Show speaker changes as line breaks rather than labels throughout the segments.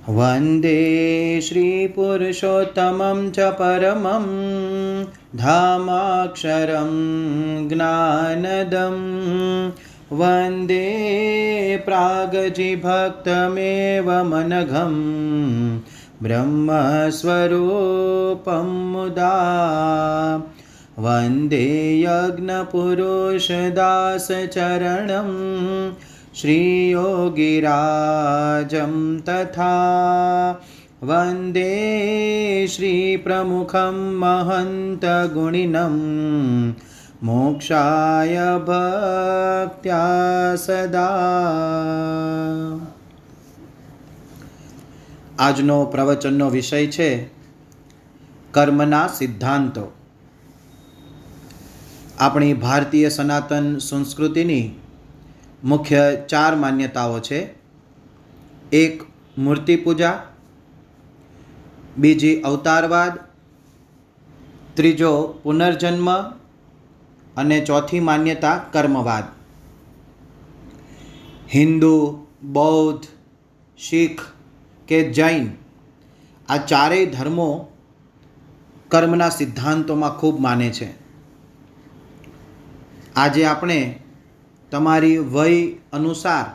वन्दे श्रीपुरुषोत्तमं च परमं धामाक्षरं ज्ञानदं वन्दे प्रागजिभक्तमेवमनघं ब्रह्मस्वरूपं मुदा वन्दे यज्ञपुरुषदासचरणं श्रीयोगिराजं तथा वन्दे श्रीप्रमुखं महन्तगुणिनं मोक्षाय भक्त्या सदा। આજનો પ્રવચનનો વિષય છે કર્મના સિદ્ધાંતો. આપણી ભારતીય સનાતન સંસ્કૃતિની મુખ્ય 4 માન્યતાઓ છે. એક મૂર્તિ પૂજા, બીજી અવતારવાદ, ત્રીજો પુનર્જન્મ અને ચોથી માન્યતા કર્મવાદ. હિન્દુ, બૌદ્ધ, શીખ કે જૈન આ ચારેય ધર્મો કર્મના સિદ્ધાંતોમાં ખૂબ માને છે. આજે આપણે તમારી વય અનુસાર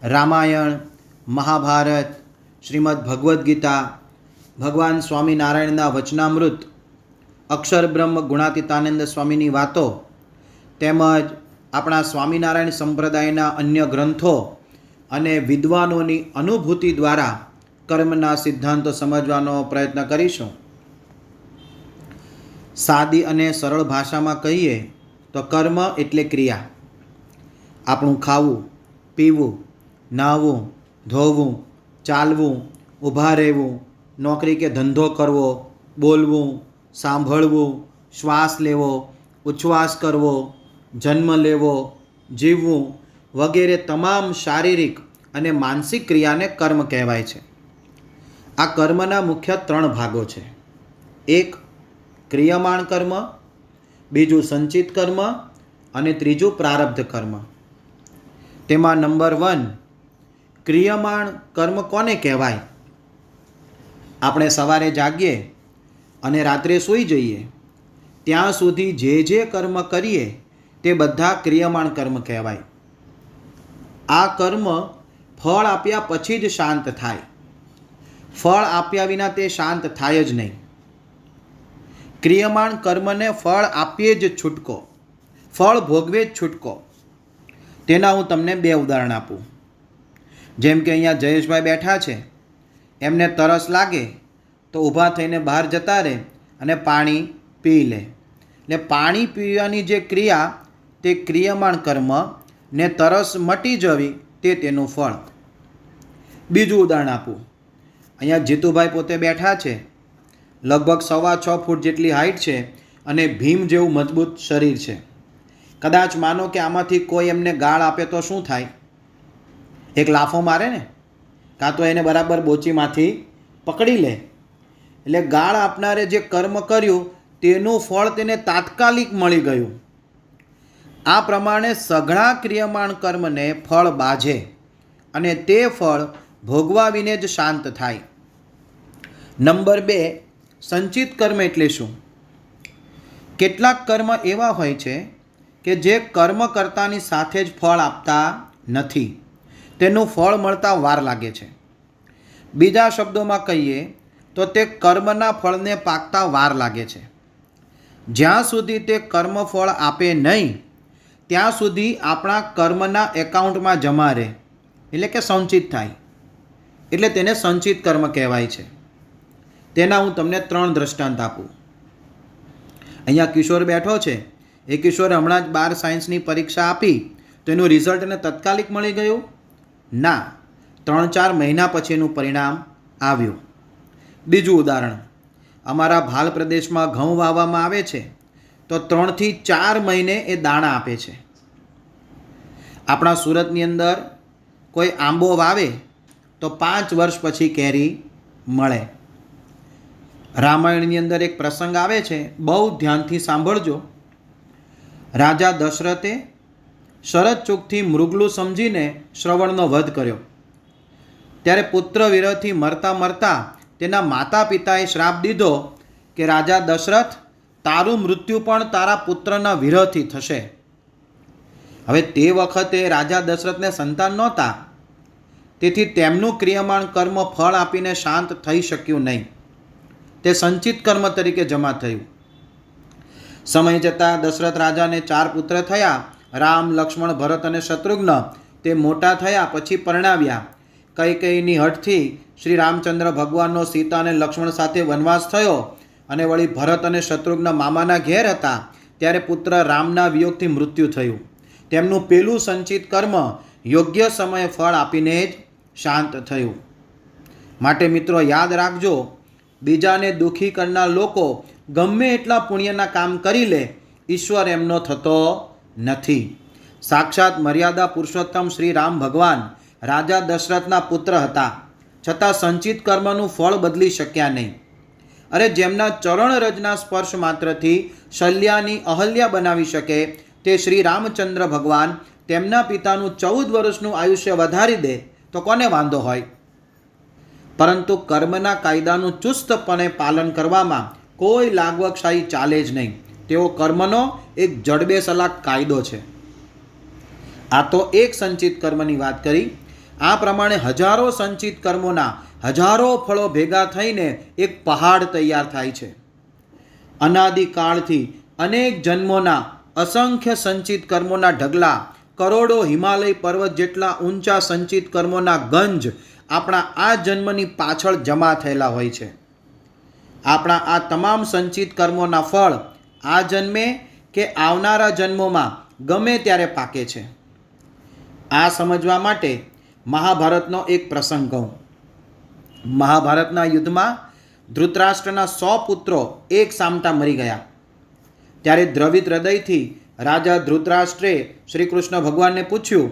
રામાયણ, મહાભારત, શ્રીમદ્ ભગવદ્ ગીતા, ભગવાન સ્વામિનારાયણના વચનામૃત, અક્ષર બ્રહ્મ ગુણાતીતાનંદ સ્વામીની વાતો તેમજ આપણા સ્વામિનારાયણ સંપ્રદાયના અન્ય ગ્રંથો અને વિદ્વાનોની અનુભૂતિ દ્વારા કર્મના સિદ્ધાંતો સમજવાનો પ્રયત્ન કરીશું. સાદી અને સરળ ભાષામાં કહીએ તો કર્મ એટલે ક્રિયા. આપણું ખાવું, પીવું, નાહવું, ધોવું, ચાલવું, ઊભા રહેવું, નોકરી કે ધંધો કરવો, બોલવું, સાંભળવું, શ્વાસ લેવો, ઉચ્છ્વાસ કરવો, જન્મ લેવો, જીવવું વગેરે તમામ શારીરિક અને માનસિક ક્રિયાને કર્મ કહેવાય છે. આ કર્મના મુખ્ય 3 ભાગો છે. એક ક્રિયમાણ કર્મ, બીજું સંચિત કર્મ અને ત્રીજું પ્રારબ્ધ કર્મ. તેમાં નંબર 1 ક્રિયમાણ કર્મ કોને કહેવાય? આપણે સવારે જાગીએ અને રાત્રે સૂઈ જઈએ ત્યાં સુધી જે કર્મ કરીએ તે બધા ક્રિયમાણ કર્મ કહેવાય. આ કર્મ ફળ આપ્યા પછી જ શાંત થાય. ફળ આપ્યા વિના તે શાંત થાય જ નહીં. ક્રિયમાણ કર્મને ફળ આપીએ જ છૂટકો, ફળ ભોગવે જ છૂટકો. તેના હું તમને 2 ઉદાહરણ આપું. જેમ કે અહીંયા જયેશભાઈ બેઠા છે, એમને તરસ લાગે તો ઊભા થઈને બહાર જતા રહે અને પાણી પી લે. એટલે પાણી પીવાની જે ક્રિયા તે ક્રિયમાણ કર્મ ને તરસ મટી જવી તે તેનું ફળ. બીજું ઉદાહરણ આપું. અહીંયા જીતુભાઈ પોતે બેઠા છે, લગભગ 6.25 ફૂટ જેટલી હાઈટ છે અને ભીમ જેવું મજબૂત શરીર છે. કદાચ માનો કે આમાંથી કોઈ એમને ગાળ આપે તો શું થાય? એક લાફો મારે ને, કાં તો એને બરાબર બોચીમાંથી પકડી લે. એટલે ગાળ આપનારે જે કર્મ કર્યું તેનું ફળ તેને તાત્કાલિક મળી ગયું. આ પ્રમાણે સઘળા ક્રિયમાણ કર્મને ફળ બાજે અને તે ફળ ભોગવા વિને જ શાંત થાય. નંબર 2 સંચિત કર્મ એટલે શું? કેટલાક કર્મ એવા હોય છે કે જે કર્મકર્તાની સાથે જ ફળ આપતા નથી, તેનું ફળ મળતા વાર લાગે છે. બીજા શબ્દોમાં કહીએ તો તે કર્મના ફળને પાકતા વાર લાગે છે. જ્યાં સુધી તે કર્મફળ આપે નહીં ત્યાં સુધી આપણા કર્મના એકાઉન્ટમાં જમા રહે, એટલે કે સંચિત થાય. એટલે તેને સંચિત કર્મ કહેવાય છે. તેના હું તમને 3 દ્રષ્ટાંત આપું. અહીંયા કિશોર બેઠો છે. એ કિશોરે હમણાં જ 12 સાયન્સની પરીક્ષા આપી તો એનું રિઝલ્ટ એને તાત્કાલિક મળી ગયું? ના, 3-4 મહિના પછી એનું પરિણામ આવ્યું. બીજું ઉદાહરણ. અમારા ભાલ પ્રદેશમાં ઘઉં વાવવામાં આવે છે તો 3 થી 4 મહિને એ દાણા આપે છે. આપણા સુરતની અંદર કોઈ આંબો વાવે તો 5 વર્ષ પછી કેરી મળે. રામાયણની અંદર એક પ્રસંગ આવે છે, બહુ ધ્યાનથી સાંભળજો. રાજા દશરથે શરત ચૂકથી મૃગલું સમજીને શ્રવણનો વધ કર્યો. ત્યારે પુત્ર વિરહથી મરતા મરતા તેના માતા પિતાએ શ્રાપ દીધો કે રાજા દશરથ, તારું મૃત્યુ પણ તારા પુત્રના વિરહથી થશે. હવે તે વખતે રાજા દશરથને સંતાન નહોતા, તેથી તેમનું ક્રિયમાણ કર્મ ફળ આપીને શાંત થઈ શક્યું નહીં. તે સંચિત કર્મ તરીકે જમા થયું. સમય જતાં દશરથ રાજાને 4 પુત્ર થયા. રામ, લક્ષ્મણ, ભરત અને શત્રુઘ્ન. તે મોટા થયા પછી પરણાવ્યા. કૈકેયીની હઠથી શ્રી રામચંદ્ર ભગવાનનો સીતા અને લક્ષ્મણ સાથે વનવાસ થયો અને વળી ભરત અને શત્રુઘ્ન મામાના ઘેર હતા ત્યારે પુત્ર રામના વિયોગથી મૃત્યુ થયું. તેમનું પેલું સંચિત કર્મ યોગ્ય સમયે ફળ આપીને જ શાંત થયું. માટે મિત્રો યાદ રાખજો, બીજાને દુઃખી કરનાર લોકો ગમે એટલા પુણ્યના કામ કરી લે, ઈશ્વર એમનો થતો નથી. સાક્ષાત મર્યાદા પુરુષોત્તમ શ્રી રામ ભગવાન રાજા દશરથના પુત્ર હતા, છતાં સંચિત કર્મનું ફળ બદલી શક્યા નહીં. અરે જેમના ચરણ રજના સ્પર્શ માત્રથી શલ્યાની અહલ્યા બનાવી શકે તે શ્રી રામચંદ્ર ભગવાન તેમના પિતાનું 14 વર્ષનું આયુષ્ય વધારી દે તો કોને વાંધો હોય? પરંતુ કર્મના કાયદાનું ચુસ્તપણે પાલન કરવામાં કોઈ લાગવકશાહી ચાલે જ નહીં. તેઓ કર્મનો એક જડબેસલાક કાયદો છે. આ તો એક સંચિત કર્મની વાત કરી. આ પ્રમાણે હજારો સંચિત કર્મોના હજારો ફળો ભેગા થઈને એક પહાડ તૈયાર થાય છે. અનાદિકાળથી અનેક જન્મોના અસંખ્ય સંચિત કર્મોના ઢગલા, કરોડો હિમાલય પર્વત જેટલા ઊંચા સંચિત કર્મોના ગંજ આપણા આ જન્મની પાછળ જમા થયેલા હોય છે. આપણા આ તમામ સંચિત કર્મોના ફળ આ જન્મે કે આવનારા જન્મોમાં ગમે ત્યારે પાકે છે. આ સમજવા માટે મહાભારતનો એક પ્રસંગ કહું. મહાભારતના યુદ્ધમાં ધૃતરાષ્ટ્રના 100 પુત્રો એક સામટા મરી ગયા. ત્યારે દ્રવિત હૃદયથી રાજા ધૃતરાષ્ટ્રે શ્રી કૃષ્ણ ભગવાનને પૂછ્યું,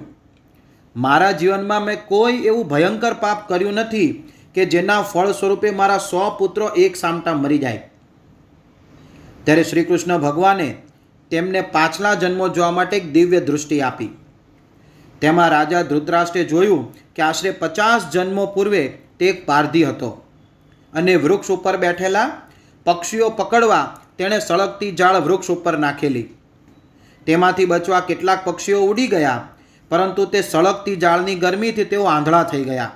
મારા જીવનમાં મેં કોઈ એવું ભયંકર પાપ કર્યું નથી કે જેના ફળ સ્વરૂપે મારા 100 પુત્રો એક સામટા મરી જાય. ત્યારે શ્રી કૃષ્ણ ભગવાને તેમને પાછલા જન્મો જોવા માટે એક દિવ્ય દૃષ્ટિ આપી. તેમાં રાજા ધૃતરાષ્ટ્રે જોયું કે આશરે 50 જન્મો પૂર્વે તે એક પારધી હતો અને વૃક્ષ ઉપર બેઠેલા પક્ષીઓ પકડવા તેણે સળગતી જાળ વૃક્ષ ઉપર નાખેલી. તેમાંથી બચવા કેટલાક પક્ષીઓ ઉડી ગયા, પરંતુ તે સળગતી જાળની ગરમીથી તેઓ આંધળા થઈ ગયા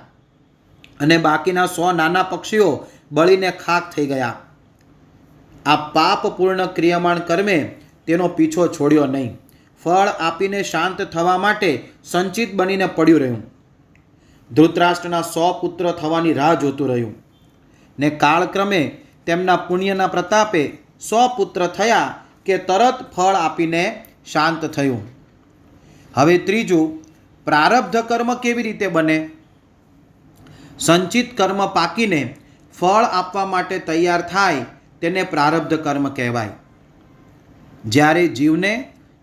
અને બાકીના 100 નાના પક્ષીઓ બળીને ખાક થઈ ગયા. આ પાપપૂર્ણ ક્રિયમાણ કર્મે તેનો પીછો છોડ્યો નહીં. ફળ આપીને શાંત થવા માટે સંચિત બનીને પડ્યું રહ્યું. ધૃતરાષ્ટ્રના 100 પુત્ર થવાની રાહ જોતું રહ્યું ને કાળક્રમે તેમના પુણ્યના પ્રતાપે 100 પુત્ર થયા કે તરત ફળ આપીને શાંત થયું. હવે ત્રીજું, પ્રારબ્ધ કર્મ કેવી રીતે બને? સંચિત કર્મ પાકીને ફળ આપવા માટે તૈયાર થાય તેને પ્રારબ્ધ કર્મ કહેવાય. જ્યારે જીવને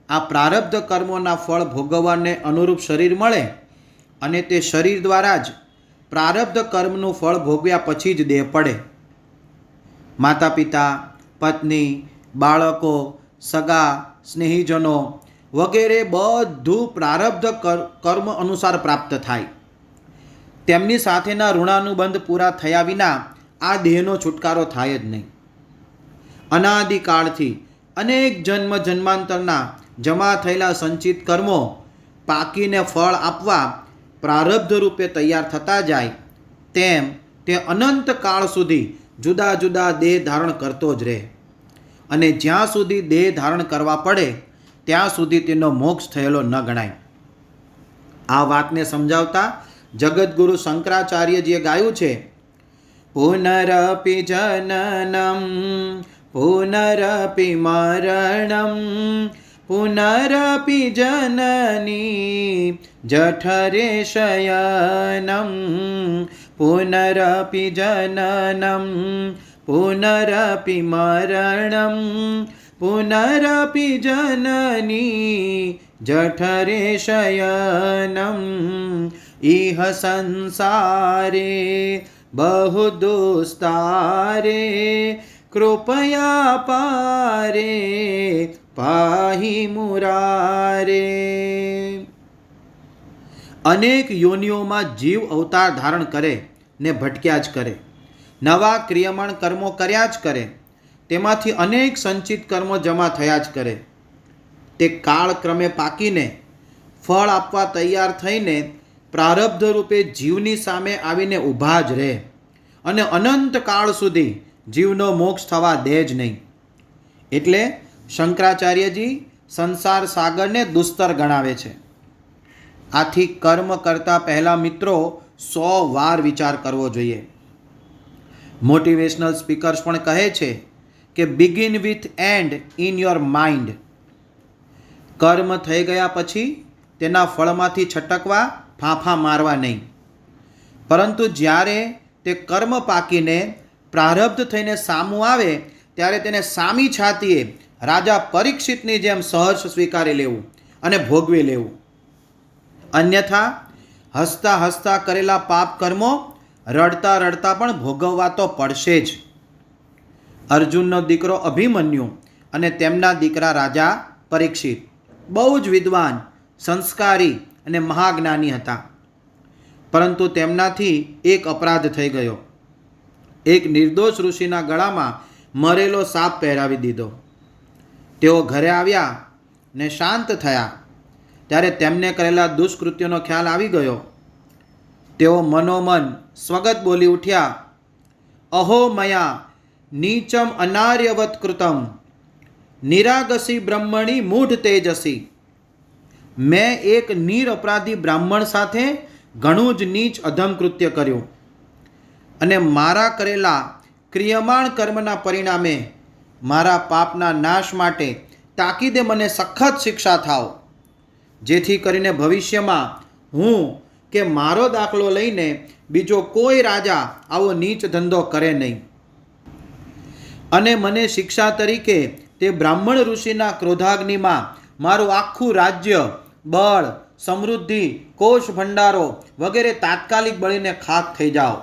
આ પ્રારબ્ધ કર્મોના ફળ ભોગવવાને અનુરૂપ શરીર મળે અને તે શરીર દ્વારા જ પ્રારબ્ધ કર્મનું ફળ ભોગવ્યા પછી જ દેહ પડે. માતા પિતા, પત્ની, બાળકો, સગા, સ્નેહીજનો વગેરે બધું પ્રારબ્ધ કર્મ અનુસાર પ્રાપ્ત થાય. તેમની સાથેના ઋણાનુબંધ પૂરા થયા વિના આ દેહનો છુટકારો થાય જ નહીં. અનાદિકાળથી અનેક જન્મ જન્માંતરના જમા થયેલા સંચિત કર્મો પાકીને ફળ આપવા પ્રારબ્ધ રૂપે તૈયાર થતા જાય તેમ તે અનંત કાળ સુધી જુદા જુદા દેહ ધારણ કરતો જ રહે અને જ્યાં સુધી દેહ ધારણ કરવા પડે ત્યાં સુધી તેનો મોક્ષ થયેલો ન ગણાય. આ વાતને સમજાવતા જગતગુરુ શંકરાચાર્યજીએ ગાયું છે, પુનરપિ જનનમ પુનરપિ મરણમ પુનરપિ જનની જઠરે શયનમ પુનરપિ જનનમ પુનરપિ મરણમ પુનરપિ જનની જઠરે શયનમ ઇહ સંસારે બહુ દુસ્તારે કૃપયા પારે પાહી મુરારે. અનેક યોનિઓમાં જીવ અવતાર ધારણ કરે ને ભટક્યા જ કરે, નવા ક્રિયમાણ કર્મો કર્યા જ કરે, તેમાંથી અનેક સંચિત કર્મો જમા થયા જ કરે. તે કાળક્રમે પાકીને ફળ આપવા તૈયાર થઈને પ્રારબ્ધ રૂપે જીવની સામે આવીને ઊભા જ રહે અને અનંત કાળ સુધી જીવનો મોક્ષ થવા દે જ નહીં. એટલે શંકરાચાર્યજી સંસાર સાગરને દુસ્તર ગણાવે છે. આથી કર્મ કરતાં પહેલાં મિત્રો 100 વાર વિચાર કરવો જોઈએ. મોટિવેશનલ સ્પીકર્સ પણ કહે છે કે begin with and in your mind. કર્મ થઈ ગયા પછી તેના ફળમાંથી છટકવા, ફાંફા મારવા નહીં, પરંતુ જ્યારે તે કર્મ પાકીને પ્રારબ્ધ થઈને સામું આવે ત્યારે તેને સામી છાતીએ રાજા પરીક્ષિતની જેમ સહર્ષ સ્વીકારી લેવું અને ભોગવી લેવું. અન્યથા હસતા હસતા કરેલા પાપ કર્મો રડતા રડતા પણ ભોગવવા તો પડશે જ. અર્જુનનો દીકરો અભિમન્યુ અને તેમના દીકરા રાજા પરીક્ષિત બહુ જ વિદ્વાન, સંસ્કારી અને મહાજ્ઞાની હતા, પરંતુ તેમનાથી એક અપરાધ થઈ ગયો. એક નિર્દોષ ઋષિના ગળામાં મરેલો સાપ પહેરાવી દીધો. તેઓ ઘરે આવ્યા ને શાંત થયા ત્યારે તેમને કરેલા દુષ્કૃત્યનો ખ્યાલ આવી ગયો. તેઓ મનોમન સ્વગત બોલી ઉઠ્યા, અહો મયા નીચમ અનાર્યવત કૃતમ નિરાગસી બ્રહ્મણી મૂઢ તેજસી. મેં એક નિરપરાધી બ્રાહ્મણ સાથે ઘણું જ નીચ અધમ કૃત્ય કર્યું અને મારા કરેલા ક્રિયમાણ કર્મના પરિણામે મારા પાપના નાશ માટે તાકીદે મને સખત શિક્ષા થાવ, જેથી કરીને ભવિષ્યમાં હું કે મારો દાખલો લઈને બીજો કોઈ રાજા આવો નીચ ધંધો કરે નહીં. અને મને શિક્ષા તરીકે તે બ્રાહ્મણ ઋષિના ક્રોધાગ્નિમાં મારું આખું રાજ્ય, બળ, સમૃદ્ધિ, કોષ ભંડારો વગેરે તાત્કાલિક બળીને ખાક થઈ જાઓ,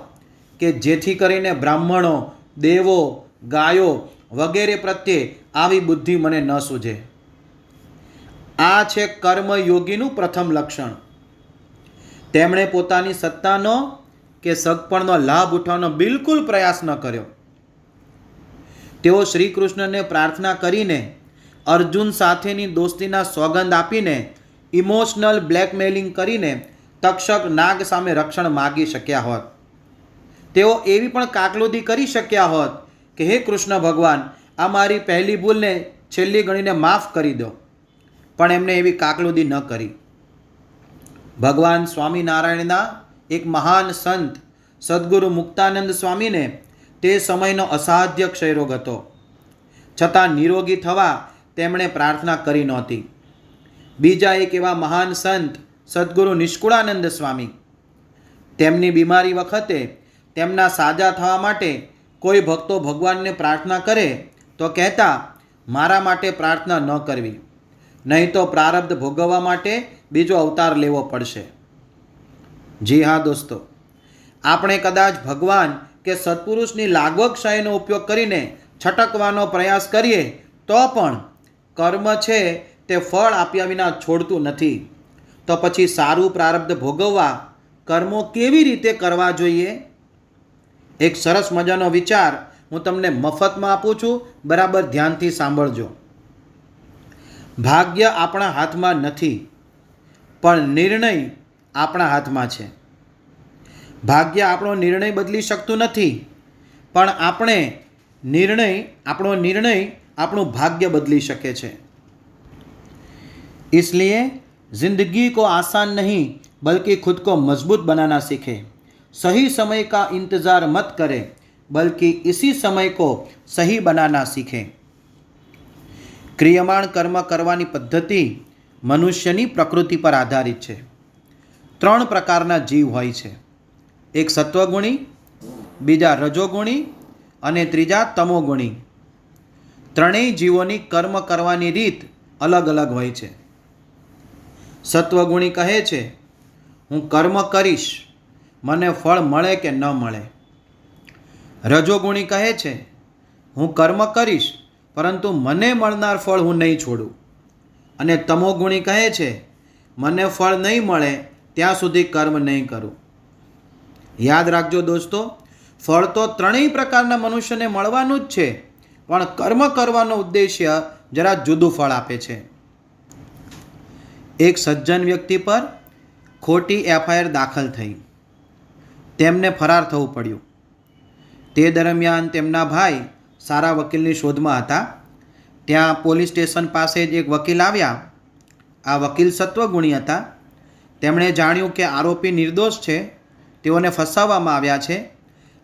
કે જેથી કરીને બ્રાહ્મણો, દેવો, ગાયો વગેરે પ્રત્યે આવી બુદ્ધિ મને ન સૂઝે. આ છે કર્મયોગીનું પ્રથમ લક્ષણ. તેમણે પોતાની સત્તાનો કે સગપણનો લાભ ઉઠાવવાનો બિલકુલ પ્રયાસ ન કર્યો. તેઓ શ્રી કૃષ્ણને પ્રાર્થના કરીને અર્જુન સાથેની દોસ્તીના સોગંદ આપીને ઇમોશનલ બ્લેકમેલિંગ કરીને તક્ષક નાગ સામે રક્ષણ માગી શક્યા હોત. તેઓ એવી પણ કાકલુદી કરી શક્યા હોત કે હે કૃષ્ણ ભગવાન, આ મારી પહેલી ભૂલને છેલ્લી ગણીને માફ કરી દો, પણ એમણે એવી કાકલુદી ન કરી. ભગવાન સ્વામિનારાયણના એક મહાન સંત સદગુરુ મુક્તાનંદ સ્વામીને તે સમયનો અસાધ્ય ક્ષયરોગ હતો, છતાં નિરોગી થવા તેમણે પ્રાર્થના કરી નહોતી. બીજા એક એવા મહાન સંત સદગુરુ નિષ્કુળાનંદ સ્વામી, તેમની બીમારી વખતે તેમના સાજા થવા માટે કોઈ ભક્તો ભગવાનને પ્રાર્થના કરે તો કહેતા, મારા માટે પ્રાર્થના ન કરવી, નહીં તો પ્રારબ્ધ ભોગવવા માટે બીજો અવતાર લેવો પડશે. જી હા દોસ્તો, આપણે કદાચ ભગવાન કે સત્પુરુષની લાગવકશાહીનો ઉપયોગ કરીને છટકવાનો પ્રયાસ કરીએ તો પણ કર્મ છે તે ફળ આપ્યા વિના છોડતું નથી. તો પછી સારું પ્રારબ્ધ ભોગવવા કર્મો કેવી રીતે કરવા જોઈએ? એક સરસ મજાનો વિચાર હું તમને મફતમાં આપું છું, બરાબર ધ્યાનથી સાંભળજો. ભાગ્ય આપણા હાથમાં નથી, પણ નિર્ણય આપણા હાથમાં છે. ભાગ્ય આપણો નિર્ણય બદલી શકતું નથી, પણ આપણો નિર્ણય આપણું ભાગ્ય બદલી શકે છે. इसलिए जिंदगी को आसान नहीं बल्कि खुद को मजबूत बनाना सीखें. सही समय का इंतज़ार मत करें बल्कि इसी समय को सही बनाना सीखें. ક્રિયમાણ કર્મ કરવાની પદ્ધતિ મનુષ્યની પ્રકૃતિ પર આધારિત છે. 3 પ્રકારના જીવ હોય છે, એક સત્વગુણી, બીજા રજોગુણી અને ત્રીજા તમોગુણી. ત્રણેય જીવોની કર્મ કરવાની રીત અલગ અલગ હોય છે. સત્વગુણી કહે છે, હું કર્મ કરીશ, મને ફળ મળે કે ન મળે. રજોગુણી કહે છે, હું કર્મ કરીશ પરંતુ મને મળનાર ફળ હું નહીં છોડું. અને તમોગુણી કહે છે, મને ફળ નહીં મળે ત્યાં સુધી કર્મ નહીં કરું. યાદ રાખજો દોસ્તો, ફળ તો ત્રણેય પ્રકારના મનુષ્યને મળવાનું જ છે, પણ કર્મ કરવાનો ઉદ્દેશ્ય જરા જુદું ફળ આપે છે. એક સજ્જન વ્યક્તિ પર ખોટી FIR દાખલ થઈ. તેમને ફરાર થવું પડ્યું. તે દરમિયાન તેમના ભાઈ સારા વકીલની શોધમાં હતા. ત્યાં પોલીસ સ્ટેશન પાસે જ એક વકીલ આવ્યા. આ વકીલ સત્વગુણી હતા. તેમણે જાણ્યું કે આરોપી નિર્દોષ છે, તેઓને ફસાવવામાં આવ્યા છે.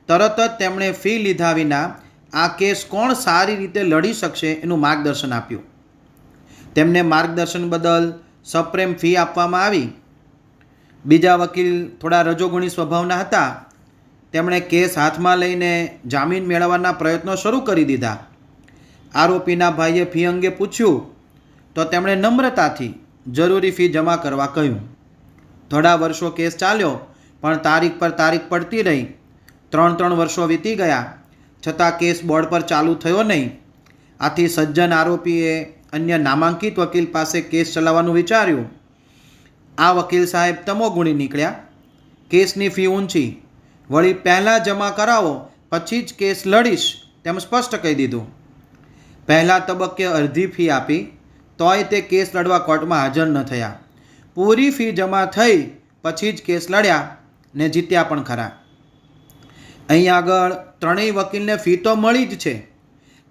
તરત જ તેમણે ફી લીધા વિના આ કેસ કોણ સારી રીતે લડી શકશે એનું માર્ગદર્શન આપ્યું. તેમને માર્ગદર્શન બદલ સપ્રેમ ફી આપવામાં આવી. બીજા વકીલ થોડા રજોગુણી સ્વભાવના હતા. તેમણે કેસ હાથમાં લઈને જામીન મેળવવાના પ્રયત્નો શરૂ કરી દીધા. આરોપીના ભાઈએ ફી અંગે પૂછ્યું તો તેમણે નમ્રતાથી જરૂરી ફી જમા કરવા કહ્યું. થોડા વર્ષો કેસ ચાલ્યો, પણ તારીખ પર તારીખ પડતી રહી. 3 વર્ષો વીતી ગયા, છતાં કેસ બોર્ડ પર ચાલુ થયો નહીં. આથી સજ્જન આરોપીએ અન્ય નામાંકિત વકીલ પાસે કેસ ચલાવવાનું વિચાર્યું. આ વકીલ સાહેબ તમોગુણી નીકળ્યા. કેસની ફી ઊંચી, વળી પહેલાં જમા કરાવો પછી જ કેસ લડીશ તેમ સ્પષ્ટ કહી દીધું. પહેલા તબક્કે અડધી ફી આપી, તોય તે કેસ લડવા કોર્ટમાં હાજર ન થયા. પૂરી ફી જમા થઈ પછી જ કેસ લડ્યા ને જીત્યા પણ ખરા. અહીં આગળ ત્રણેય વકીલને ફી તો મળી જ છે,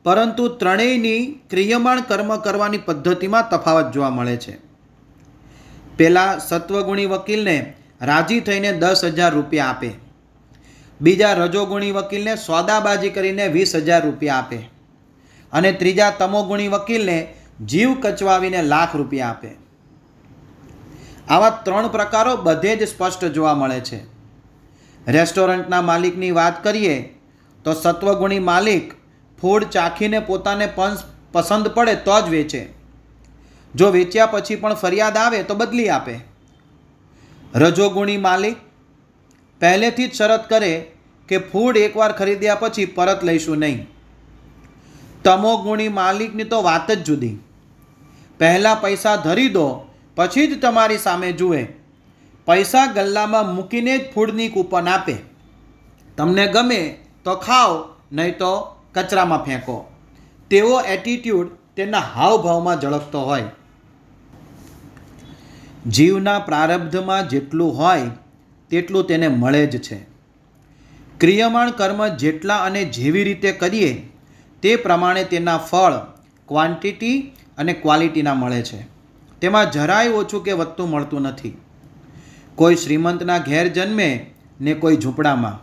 પરંતુ ત્રણેયની ક્રિયમાણ કર્મ કરવાની પદ્ધતિમાં તફાવત જોવા મળે છે. પેલા સત્વગુણી વકીલને રાજી થઈને 10,000 રૂપિયા આપે. બીજા રજોગુણી વકીલને સોદાબાજી કરીને 20,000 રૂપિયા આપે. અને ત્રીજા તમોગુણી વકીલને જીવ કચવાવીને લાખ રૂપિયા આપે. આવા 3 પ્રકારો બધે જ સ્પષ્ટ જોવા મળે છે. રેસ્ટોરન્ટના માલિકની વાત કરીએ તો સત્વગુણી માલિક ફૂડ ચાખીને પોતાને પસંદ પડે તો જ વેચે. જો વેચ્યા પછી પણ ફરિયાદ આવે તો બદલી આપે. રજોગુણી માલિક પહેલેથી જ શરત કરે કે ફૂડ એકવાર ખરીદ્યા પછી પરત લઈશું નહીં. તમોગુણી માલિકની તો વાત જ જુદી. પહેલાં પૈસા ધરી દો, પછી જ તમારી સામે જુએ. પૈસા ગલ્લામાં મૂકીને જ ફૂડની કૂપન આપે. તમને ગમે તો ખાઓ, નહીં તો કચરામાં ફેંકો. તેવો એટીટ્યૂડ તેના હાવભાવમાં ઝળકતો હોય. જીવના પ્રારબ્ધમાં જેટલું હોય તેટલું તેને મળે જ છે. ક્રિયમાણ કર્મ જેટલા અને જેવી રીતે કરીએ તે પ્રમાણે તેના ફળ ક્વોન્ટિટી અને ક્વોલિટીના મળે છે. તેમાં જરાય ઓછું કે વધતું મળતું નથી. કોઈ શ્રીમંતના ઘેર જન્મે ને કોઈ ઝૂંપડામાં,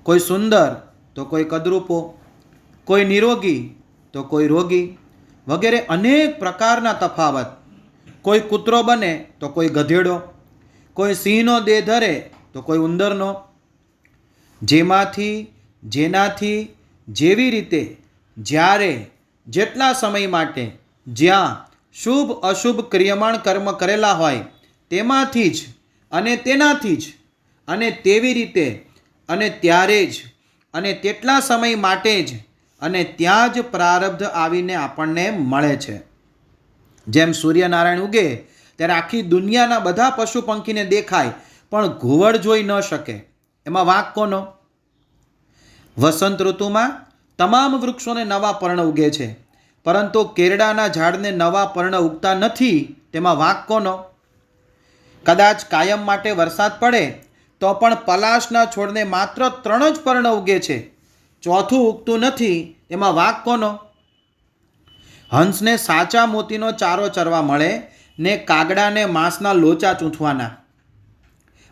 કોઈ સુંદર તો કોઈ કદરૂપો, કોઈ નિરોગી તો કોઈ રોગી, વગેરે અનેક પ્રકારના તફાવત. કોઈ કૂતરો બને તો કોઈ ગધેડો, કોઈ સિંહનો દેહ ધરે તો કોઈ ઉંદરનો. જેમાંથી, જેનાથી, જેવી રીતે, જ્યારે, જેટલા સમય માટે, જ્યાં શુભ અશુભ ક્રિયમાણ કર્મ કરેલા હોય તેમાંથી જ અને તેનાથી જ અને તેવી રીતે અને ત્યારે જ અને તેટલા સમય માટે જ અને ત્યાં જ પ્રારબ્ધ આવીને આપણને મળે છે. જેમ સૂર્યનારાયણ ઉગે ત્યારે આખી દુનિયાના બધા પશુ પંખીને દેખાય, પણ ઘુવડ જોઈ ન શકે. એમાં વાંક કોનો? વસંત ઋતુમાં તમામ વૃક્ષોને નવા પર્ણ ઉગે છે, પરંતુ કેરડાના ઝાડને નવા પર્ણ ઉગતા નથી. તેમાં વાંક કોનો? કદાચ કાયમ માટે વરસાદ પડે તો પણ પલાશના છોડને માત્ર 3 જ પર્ણ ઉગે છે, ચોથું ઉગતું નથી. એમાં વાંક કોનો? હંસને સાચા મોતીનો ચારો ચરવા મળે ને કાગડાને માંસના લોચા ચૂંથવાના.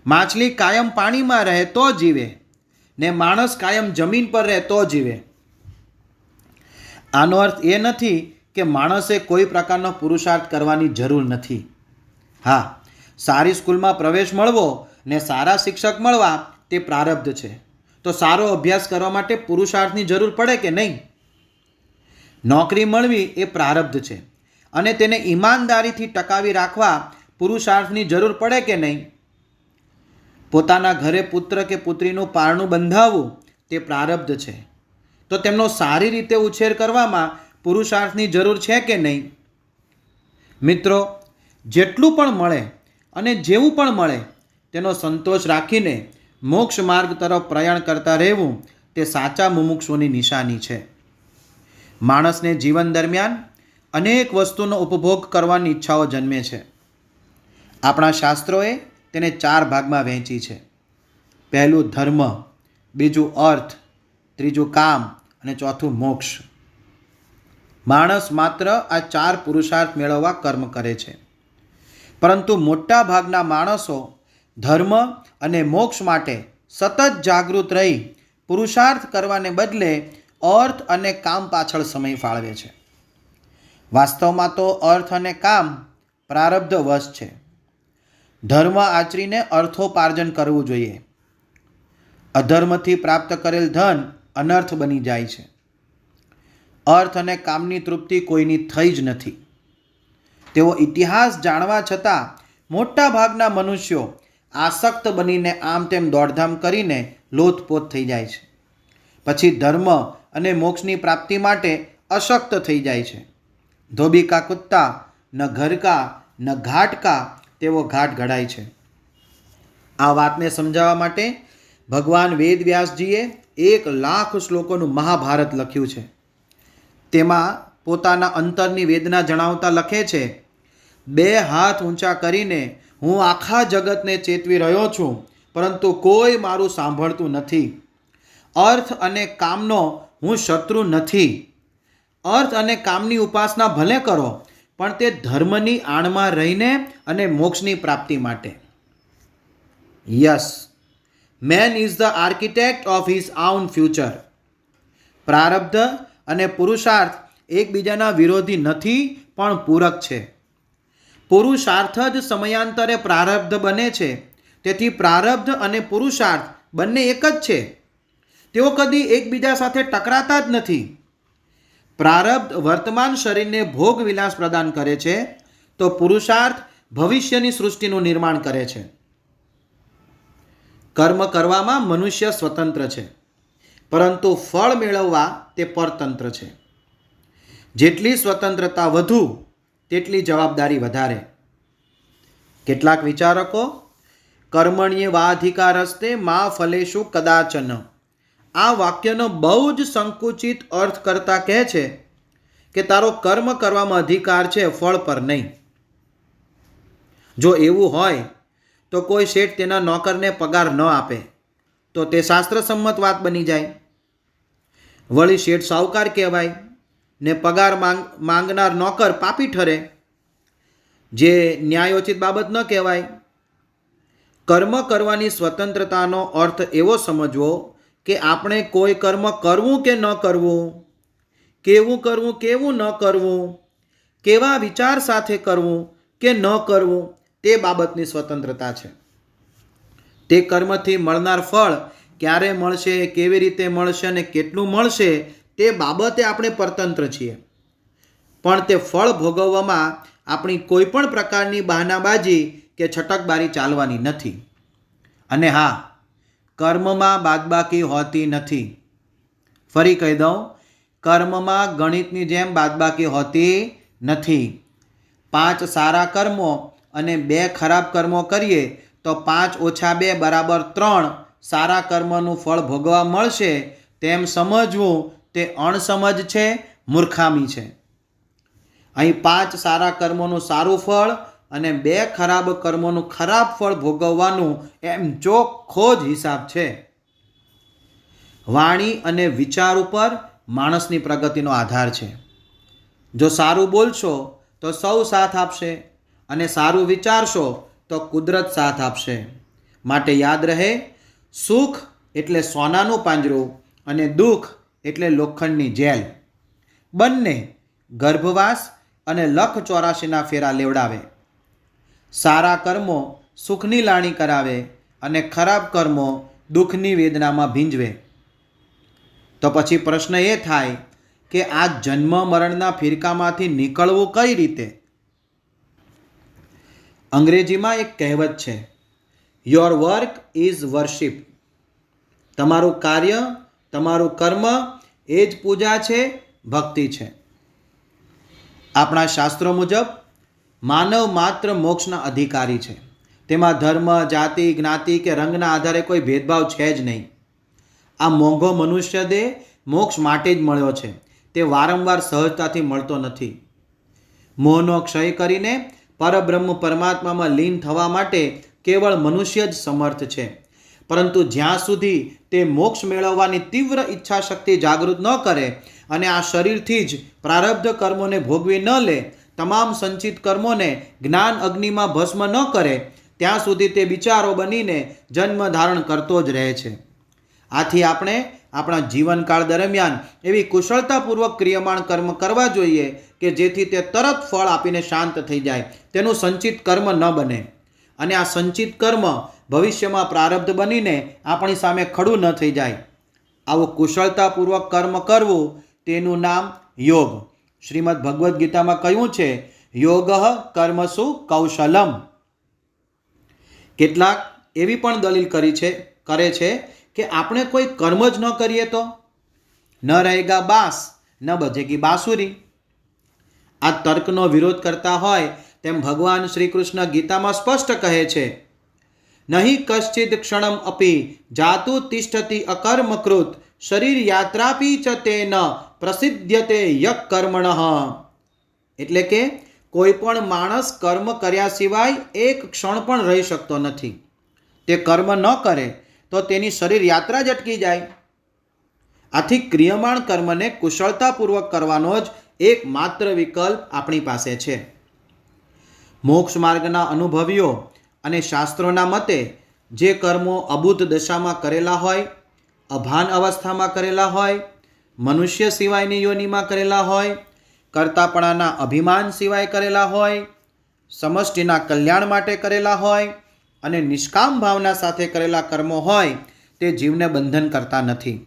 માછલી કાયમ પાણીમાં રહે તો જીવે ને માણસ કાયમ જમીન પર રહે તો જીવે. આનો અર્થ એ નથી કે માણસે કોઈ પ્રકારનો પુરુષાર્થ કરવાની જરૂર નથી. હા, સારી સ્કૂલમાં પ્રવેશ મળવો ને સારા શિક્ષક મળવા તે પ્રારબ્ધ છે. તો સારો અભ્યાસ કરવા માટે પુરુષાર્થની જરૂર પડે કે નહીં? નોકરી મળવી એ પ્રારબ્ધ છે અને તેને ઈમાનદારીથી ટકાવી રાખવા પુરુષાર્થની જરૂર પડે કે નહીં? પોતાના ઘરે પુત્ર કે પુત્રીનું પારણું બંધાવવું તે પ્રારબ્ધ છે. તો તેમનો સારી રીતે ઉછેર કરવામાં પુરુષાર્થની જરૂર છે કે નહીં? મિત્રો, જેટલું પણ મળે અને જેવું પણ મળે તેનો સંતોષ રાખીને મોક્ષ માર્ગ તરફ પ્રયાણ કરતા રહેવું તે સાચા મુમુક્ષુની નિશાની છે. માણસને જીવન દરમિયાન અનેક વસ્તુનો ઉપભોગ કરવાની ઈચ્છાઓ જન્મે છે. આપણા શાસ્ત્રોએ તેને 4 ભાગમાં વહેંચી છે. પહેલું ધર્મ, બીજું અર્થ, ત્રીજું કામ અને ચોથું મોક્ષ. માણસ માત્ર આ 4 પુરુષાર્થ મેળવવા કર્મ કરે છે. પરંતુ મોટા ભાગના માણસો ધર્મ અને મોક્ષ માટે સતત જાગૃત રહી પુરુષાર્થ કરવાને બદલે અર્થ અને કામ પાછળ સમય ફાળવે છે. વાસ્તવમાં તો અર્થ અને કામ પ્રારબ્ધ વશ છે. ધર્મ આચરીને અર્થોપાર્જન કરવું જોઈએ. અધર્મથી પ્રાપ્ત કરેલ ધન અનર્થ બની જાય છે. અર્થ અને કામની તૃપ્તિ કોઈની થઈ જ નથી. તેઓ ઇતિહાસ જાણવા છતાં મોટા ભાગના મનુષ્યો આસક્ત બનીને આમ તેમ દોડધામ કરીને લોથપોથ થઈ જાય છે. પછી ધર્મ અને મોક્ષની પ્રાપ્તિ માટે અશક્ત થઈ જાય છે. ધોબી કા કુત્તા ન ઘર કા ન ઘાટ કા તેવો ઘાટ ઘડાય છે. આ વાતને સમજાવવા માટે ભગવાન વેદવ્યાસજીએ 1,00,000 શ્લોકોનું મહાભારત લખ્યું છે. તેમાં પોતાના અંતરની વેદના જણાવતા લખે છે, 2 હાથ ઊંચા કરીને હું આખા જગતને ચેતવી રહ્યો છું, પરંતુ કોઈ મારું સાંભળતું નથી. અર્થ અને કામનો હું શત્રુ નથી. અર્થ અને કામની ઉપાસના ભલે કરો, પણ તે ધર્મની આણમાં રહીને અને મોક્ષની પ્રાપ્તિ માટે. Yes, man is the architect of his own future. પ્રારબ્ધ અને પુરુષાર્થ એકબીજાના વિરોધી નથી, પણ પૂરક છે. પુરુષાર્થ જ સમયાંતરે પ્રારબ્ધ બને છે. તેથી પ્રારબ્ધ અને પુરુષાર્થ બંને એક જ છે. તેઓ કદી એકબીજા સાથે ટકરાતા જ નથી. પ્રારબ્ધ વર્તમાન શરીરને ભોગ વિલાસ પ્રદાન કરે છે, તો પુરુષાર્થ ભવિષ્યની સૃષ્ટિનું નિર્માણ કરે છે. કર્મ કરવામાં મનુષ્ય સ્વતંત્ર છે, પરંતુ ફળ મેળવવા તે પરતંત્ર છે. જેટલી સ્વતંત્રતા વધુ તેટલી જવાબદારી વધારે. કેટલાક વિચારકો કર્મણ્યે વાધિકારસ્તે મા ફલેષુ કદાચન આ વાક્યનો બહુ જ સંકુચિત અર્થ કરતા કહે છે કે તારો કર્મ કરવામાં અધિકાર છે, ફળ પર નહીં. જો એવું હોય તો કોઈ શેઠ તેના નોકરને પગાર ન આપે તો તે શાસ્ત્રસંમત વાત બની જાય. વળી શેઠ સાહુકાર કહેવાય ને પગાર માંગનાર નોકર પાપી ઠરે, જે ન્યાયોચિત બાબત ન કહેવાય. કર્મ કરવાની સ્વતંત્રતાનો અર્થ એવો સમજવો કે આપણે કોઈ કર્મ કરવું કે ન કરવું, કેવું કરવું કેવું ન કરવું, કેવા વિચાર સાથે કરવું કે ન કરવું, તે બાબતની સ્વતંત્રતા છે. તે કર્મથી મળનાર ફળ ક્યારે મળશે, કેવી રીતે મળશે અને કેટલું મળશે તે બાબતે આપણે પરતંત્ર છીએ. પણ તે ફળ ભોગવવામાં આપણી કોઈ પણ પ્રકારની બહાનાબાજી કે છટકબારી ચાલવાની નથી. અને હા, કર્મમાં બાદબાકી હોતી નથી. ફરી કહી દઉં, કર્મમાં ગણિતની જેમ બાદબાકી હોતી નથી. 5 સારા કર્મો અને 2 ખરાબ કર્મો કરીએ તો 5 - 2 = 3 સારા કર્મનું ફળ ભોગવવા મળશે તેમ સમજવું તે અણસમજ છે, મૂર્ખામી છે. અહીં 5 સારા કર્મોનું સારું ફળ અને 2 ખરાબ કર્મોનું ખરાબ ફળ ભોગવવાનું એમ ચોખ્ખો જ હિસાબ છે. વાણી અને વિચાર ઉપર માણસની પ્રગતિનો આધાર છે. જો સારું બોલશો તો સૌ સાથ આપશે, અને સારું વિચારશો તો કુદરત સાથ આપશે. માટે યાદ રહે, સુખ એટલે સોનાનું પાંજરું અને દુઃખ એટલે લોખંડની જેલ. બંને ગર્ભવાસ અને 1,84,ના ફેરા લેવડાવે. સારા કર્મો સુખની લાણી કરાવે અને ખરાબ કર્મો દુઃખની વેદનામાં ભીંજવે. તો પછી પ્રશ્ન એ થાય કે આ જન્મ મરણના ફિરકામાંથી નીકળવું કઈ રીતે? અંગ્રેજીમાં એક કહેવત છે, યોર વર્ક ઇઝ વર્શિપ. તમારું કાર્ય, તમારું કર્મ એ જ પૂજા છે, ભક્તિ છે. આપણા શાસ્ત્રો મુજબ માનવ માત્ર મોક્ષના અધિકારી છે, તેમાં ધર્મ, જાતિ, જ્ઞાતિ કે રંગના આધારે કોઈ ભેદભાવ છે જ નહીં. આ મોંઘો મનુષ્ય દેહ મોક્ષ માટે જ મળ્યો છે. તે વારંવાર સહજતાથી મળતો નથી. મોહનો ક્ષય કરીને પરબ્રહ્મ પરમાત્મામાં લીન થવા માટે કેવળ મનુષ્ય જ સમર્થ છે. પરંતુ જ્યાં સુધી તે મોક્ષ મેળવવાની તીવ્ર ઈચ્છા શક્તિ જાગૃત ન કરે અને આ શરીરથી જ પ્રારબ્ધ કર્મોને ભોગવી ન લે, તમામ સંચિત કર્મોને જ્ઞાન અગ્નિમાં ભસ્મ ન કરે, ત્યાં સુધી તે બિચારો બનીને જન્મ ધારણ કરતો જ રહે છે. આથી આપણે આપણા જીવનકાળ દરમિયાન એવી કુશળતાપૂર્વક ક્રિયમાણ કર્મ કરવા જોઈએ કે જેથી તે તરત ફળ આપીને શાંત થઈ જાય, તેનું સંચિત કર્મ ન બને અને આ સંચિત કર્મ ભવિષ્યમાં પ્રારબ્ધ બનીને આપણી સામે ખડું ન થઈ જાય. આવું કુશળતાપૂર્વક કર્મ કરવું તેનું નામ યોગ. શ્રીમદ ભગવદ્ ગીતામાં કહ્યું છે, યોગ કર્મસુ કૌશલમ. કેટલાક એવી પણ દલીલ કરે છે કે આપણે કોઈ કર્મ જ ન કરીએ તો ન રહેગા બાસ ન બજેગી બાંસુરી. આ તર્કનો વિરોધ કરતા હોય તેમ ભગવાન શ્રી કૃષ્ણ ગીતામાં સ્પષ્ટ કહે છે, નહીં કશ્ચિદ ક્ષણમ અપી જાતુ તિષ્ઠતિ અકર્મકૃત શરીર યાત્રાપી ચ તેન પ્રસિદ્ધ્યતે યક કર્મણઃ. એટલે કે કોઈ પણ માણસ કર્મ કર્યા સિવાય એક ક્ષણ પણ રહી શકતો નથી. તે કર્મ ન કરે તો તેની શરીર યાત્રા જ અટકી જાય. આથી ક્રિયમાણ કર્મને કુશળતાપૂર્વક કરવાનો જ એકમાત્ર વિકલ્પ આપણી પાસે છે. મોક્ષ માર્ગના અનુભવીઓ અને શાસ્ત્રોના મતે જે કર્મો અબુદ્ધ દશામાં કરેલા હોય, અભાન અવસ્થામાં કરેલા હોય, મનુષ્ય સિવાયની યોનિમાં કરેલા હોય, કર્તાપણાના અભિમાન સિવાય કરેલા હોય, સમષ્ટિના કલ્યાણ માટે કરેલા હોય અને નિષ્કામ ભાવના સાથે કરેલા કર્મો હોય તે જીવને બંધન કરતા નથી.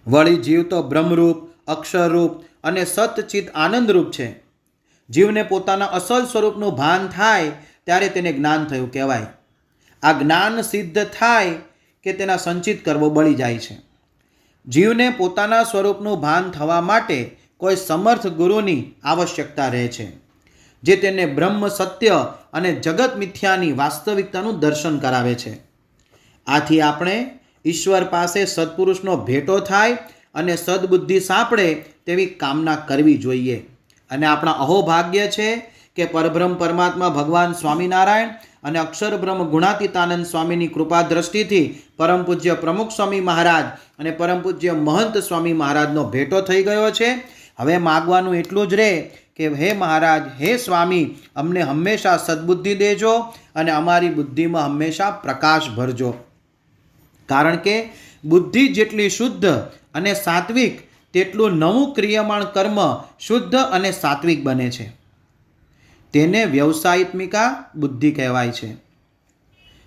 વળી જીવ તો બ્રહ્મરૂપ, અક્ષરરૂપ અને સતચિત આનંદરૂપ છે. જીવને પોતાના અસલ સ્વરૂપનું ભાન થાય ત્યારે તેને જ્ઞાન થયું કહેવાય. આ જ્ઞાન સિદ્ધ થાય કે તેના સંચિત કર્મો બળી જાય છે. જીવને પોતાના સ્વરૂપનું ભાન થવા માટે કોઈ સમર્થ ગુરુની આવશ્યકતા રહે છે, જે તેને બ્રહ્મ સત્ય અને જગત મિથ્યાની વાસ્તવિકતાનું દર્શન કરાવે છે. આથી આપણે ઈશ્વર પાસે સત્પુરુષનો ભેટો થાય અને સદબુદ્ધિ સાંપડે તેવી કામના કરવી જોઈએ. અને આપણા અહોભાગ્ય છે કે પરબ્રહ્મ પરમાત્મા ભગવાન સ્વામિનારાયણ અને અક્ષર બ્રહ્મ ગુણાતીતાનંદ સ્વામીની કૃપા દ્રષ્ટિથી પરમ પૂજ્ય પ્રમુખ સ્વામી મહારાજ અને પરમ પૂજ્ય મહંત સ્વામી મહારાજનો ભેટો થઈ ગયો છે. હવે માગવાનું એટલું જ રહે કે હે મહારાજ, હે સ્વામી, અમને હંમેશા સદબુદ્ધિ દેજો અને અમારી બુદ્ધિમાં હંમેશા પ્રકાશ ભરજો. કારણ કે બુદ્ધિ જેટલી શુદ્ધ અને સાત્વિક તેટલું નવું ક્રિયમાણ કર્મ શુદ્ધ અને સાત્વિક બને છે. તેને વ્યવસાયિત્મિકા બુદ્ધિ કહેવાય છે.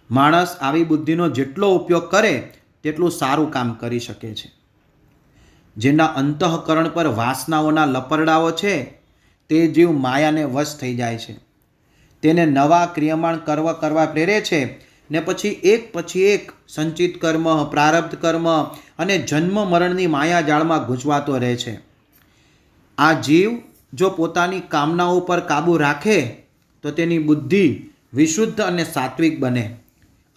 માણસ આવી બુદ્ધિનો જેટલો ઉપયોગ કરે તેટલું સારું કામ કરી શકે છે. જેના અંતઃકરણ પર વાસનાઓના લપરડાઓ છે તે જીવ માયાને વશ થઈ જાય છે. તેને નવા ક્રિયમાણ કરવા પ્રેરે છે ને પછી એક સંચિત કર્મ, પ્રારબ્ધ કર્મ અને જન્મ મરણની માયા જાળમાં ગૂંચવાતો રહે છે. આ જીવ જો પોતાની કામનાઓ પર કાબૂ રાખે તો તેની બુદ્ધિ વિશુદ્ધ અને સાત્વિક બને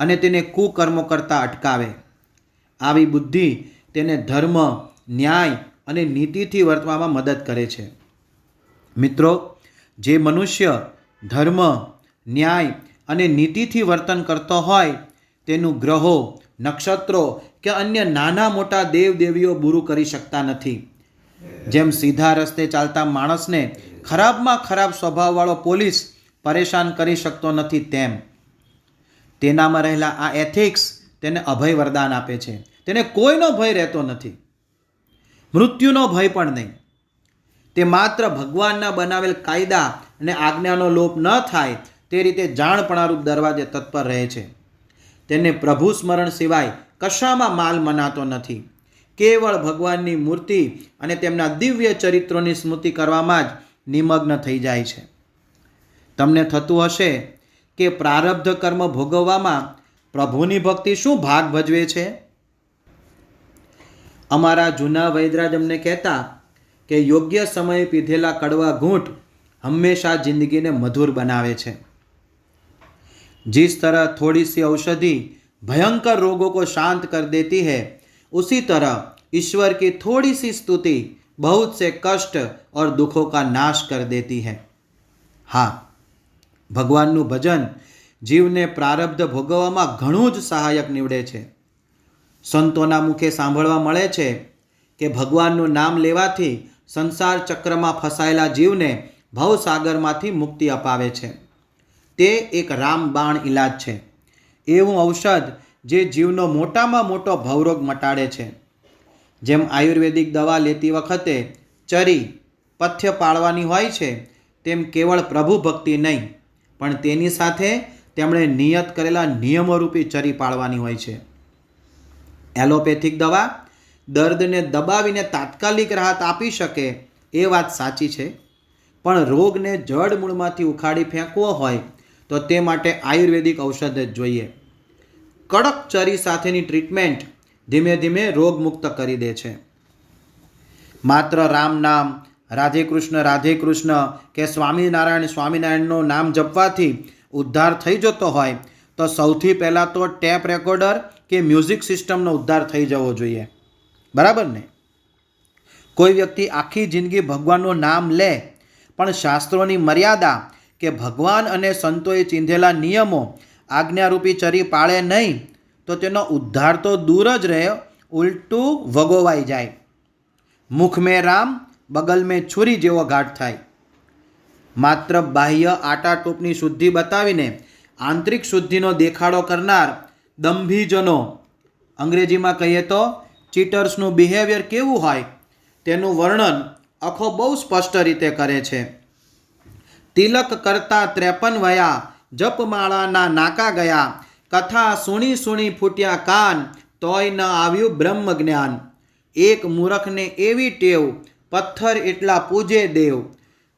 અને તેને કુકર્મો કરતાં અટકાવે. આવી બુદ્ધિ તેને ધર્મ, ન્યાય અને નીતિથી વર્તવામાં મદદ કરે છે. મિત્રો, જે મનુષ્ય ધર્મ, ન્યાય અને નીતિથી વર્તન કરતો હોય તેનું ગ્રહો, નક્ષત્રો કે અન્ય નાના મોટા દેવદેવીઓ બુરું કરી શકતા નથી. જેમ સીધા રસ્તે ચાલતા માણસને ખરાબમાં ખરાબ સ્વભાવવાળો પોલીસ પરેશાન કરી શકતો નથી, તેમ તેનામાં રહેલા આ એથિક્સ તેને અભય વરદાન આપે છે. તેને કોઈનો ભય રહેતો નથી, મૃત્યુનો ભય પણ નહીં. તે માત્ર ભગવાનના બનાવેલ કાયદા અને આજ્ઞાનો લોપ ન થાય તે રીતે જાણપણારૂપ દરવાજે તત્પર રહે છે. તેને પ્રભુ સ્મરણ સિવાય કશામાં માલ મનાતો નથી. કેવળ ભગવાનની મૂર્તિ અને તેમના દિવ્ય ચરિત્રોની સ્મૃતિ કરવામાં જ નિમગ્ન થઈ જાય છે. તમને થતું હશે કે પ્રારબ્ધ કર્મ ભોગવવામાં પ્રભુની ભક્તિ શું ભાગ ભજવે છે? અમારા જૂના વૈદરાજ અમને કહેતા કે યોગ્ય સમયે પીધેલા કડવા ઘૂંટ હંમેશા જિંદગીને મધુર બનાવે છે. जिस तरह थोड़ी सी औषधि भयंकर रोगों को शांत कर देती है, उसी तरह ईश्वर की थोड़ी सी स्तुति बहुत से कष्ट और दुखों का नाश कर देती है। हाँ, ભગવાનનું ભજન જીવને પ્રારબ્ધ ભોગવવામાં ઘણું જ સહાયક નીવડે છે. સંતોના મુખે સાંભળવા મળે છે કે ભગવાનનું નામ લેવાથી સંસાર ચક્રમાં ફસાયેલા જીવને ભવસાગરમાંથી મુક્તિ અપાવે છે. તે એક રામબાણ ઇલાજ છે, એવું ઔષધ જે જીવનો મોટામાં મોટો ભવરોગ મટાડે છે. જેમ આયુર્વેદિક દવા લેતી વખતે ચરી પથ્ય પાળવાની હોય છે, તેમ કેવળ પ્રભુ ભક્તિ નહીં, પણ તેની સાથે તેમણે નિયત કરેલા નિયમોરૂપી ચરી પાળવાની હોય છે. એલોપેથિક દવા દર્દને દબાવીને તાત્કાલિક રાહત આપી શકે એ વાત સાચી છે, પણ રોગને જડ મૂળમાંથી ઉખાડી ફેંકવો હોય તો તે માટે આયુર્વેદિક ઔષધ જ જોઈએ. કડક ચરી સાથેની ટ્રીટમેન્ટ ધીમે ધીમે રોગમુક્ત કરી દે છે. માત્ર રામ નામ, રાધે કૃષ્ણ કે સ્વામિનારાયણનું નામ જપવાથી ઉદ્ધાર થઈ જતો હોય તો સૌથી પહેલાં તો ટેપ રેકોર્ડર કે મ્યુઝિક સિસ્ટમનો ઉદ્ધાર થઈ જવો જોઈએ. બરાબર ને? કોઈ વ્યક્તિ આખી જિંદગી ભગવાનનું નામ લે પણ શાસ્ત્રોની મર્યાદા કે ભગવાન અને સંતોએ ચીંધેલા નિયમો આજ્ઞારૂપી ચરી પાળે નહીં તો તેનો ઉદ્ધાર તો દૂર જ રહે, ઉલટું વગોવાઈ જાય. મુખ મેં રામ, બગલ મેં છુરી જેવો ઘાટ થાય. માત્ર બાહ્ય આટાટોપની શુદ્ધિ બતાવીને આંતરિક શુદ્ધિનો દેખાડો કરનાર દંભીજનો, અંગ્રેજીમાં કહીએ તો ચીટર્સનું બિહેવિયર કેવું હોય તેનું વર્ણન અખો બહુ સ્પષ્ટ રીતે કરે છે. તિલક કરતા 53 વયા, જપમાળાના નાકા ગયા, કથા સુણી સુણી ફૂટ્યા કાન, તોય ન આવ્યું બ્રહ્મ જ્ઞાન. એક મૂરખને એવી ટેવ, પથ્થર એટલા પૂજે દેવ,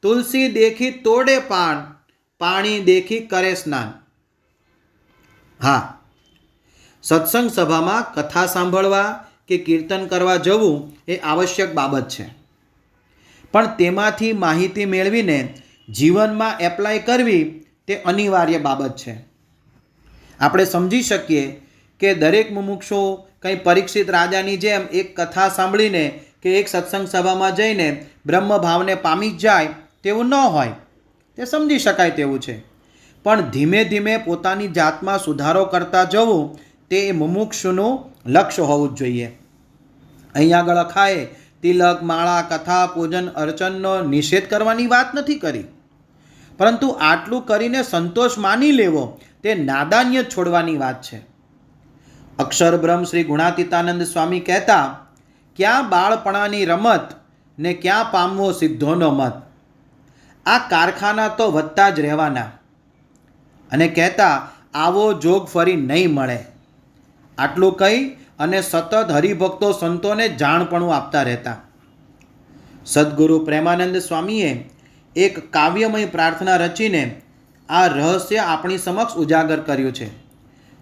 તુલસી દેખી તોડે પાન, પાણી દેખી કરે સ્નાન. હા, સત્સંગ સભામાં કથા સાંભળવા કે કીર્તન કરવા જવું એ આવશ્યક બાબત છે, પણ તેમાંથી માહિતી મેળવીને જીવનમાં એપ્લાય કરવી તે અનિવાર્ય બાબત છે. આપણે સમજી શકીએ કે દરેક મુમુક્ષુ કંઈ પરીક્ષિત રાજાની જેમ એક કથા સાંભળીને કે એક સત્સંગ સભામાં જઈને બ્રહ્મ ભાવને પામી જ જાય તેવું ન હોય, તે સમજી શકાય તેવું છે. પણ ધીમે ધીમે પોતાની જાતમાં સુધારો કરતા જવું તે મુમુક્ષુનું લક્ષ્ય હોવું જ જોઈએ. અહીં આગળ અખાએ તિલક, માળા, કથા, પૂજન, અર્ચનનો નિષેધ કરવાની વાત નથી કરી, પરંતુ આટલું કરીને સંતોષ માની લેવો તે નાદાન્ય છોડવાની વાત છે. અક્ષરબ્રહ્મ શ્રી ગુણાતીતાનંદ સ્વામી કહેતા, ક્યાં બાળપણાની રમત ને ક્યાં પામવો સિદ્ધોનો મત. આ કારખાના તો વધતા જ રહેવાના. અને કહેતા, આવો જોગ ફરી નહીં મળે. આટલું કહી અને સતત હરિભક્તો સંતોને જાણપણું આપતા રહેતા. સદગુરુ પ્રેમાનંદ સ્વામીએ એક કાવ્યમય પ્રાર્થના રચીને આ રહસ્ય આપણી સમક્ષ ઉજાગર કર્યું છે.